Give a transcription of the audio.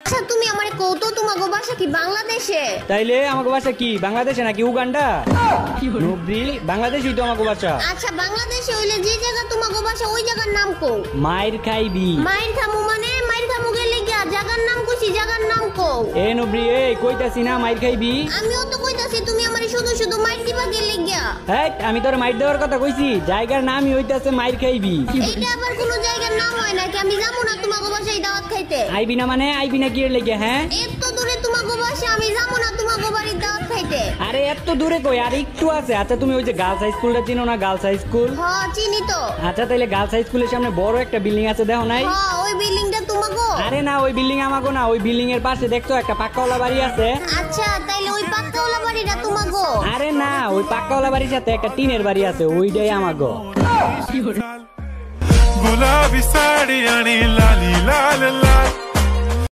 আচ্ছা তুমি আমারে কও তো তোমাগো বাসা কি বাংলাদেশে? তাইলে আমাকে বাসা কি বাংলাদেশে নাকি উগান্ডা? নবরি বাংলাদেশই তো আমাকে বাসা। আচ্ছা বাংলাদেশে হইলে যে জায়গা তোমাগো বাসা ওই জায়গার নাম কও। মাইর খাইবি। মাইর খামু মানে মাইর খামু গেলে গিয়া জায়গার নাম কইছি, জায়গার নাম কও। এ নবরি এই কইতাছি না মাইর খাইবি। আমিও তো কইতাছি তুমি আমারে শুধু শুধু মাইর দিবা গেলে গিয়া। হ্যাঁ আমি তোর মাইর দেওয়ার কথা কইছি, জায়গার নামই হইতাছে মাইর খাইবি। এইটা আবার কোন জায়গার নাম হয় নাকি? আমি যাবো না তোমাগো বাসায় দাওয়াত খাইতে। আইবি না মানে আইবি না কি এর লেগে? হ্যাঁ এত দূরে তোমাগো বাসা, আমি যাবো না তোমাগো বাড়ির দাওয়াত খাইতে। আরে এত দূরে কই, আর একটু আছে। আচ্ছা তুমি ওই যে গার্লস হাই স্কুলটা চিনো না? Girls high school. হ্যাঁ চিনি তো। আচ্ছা তাইলে গার্লস হাই স্কুলের সামনে বড় একটা বিল্ডিং আছে, দেখো নাই? হ্যাঁ ওই বিল্ডিংটা তোমাগো? আরে না ওই বিল্ডিং আমাগো না, ওই বিল্ডিং এর পাশে দেখছো একটা পাক্কাওয়ালা বাড়ি আছে। আচ্ছা তাইলে ওই পাক্কাওয়ালা বাড়িটা তোমাগো? আরে না ওই পাক্কাওয়ালা বাড়ির সাথে একটা টিনের বাড়ি আছে, ওইটাই আমাগো। गुलाबी साड़ी आणि लाली लाल लाल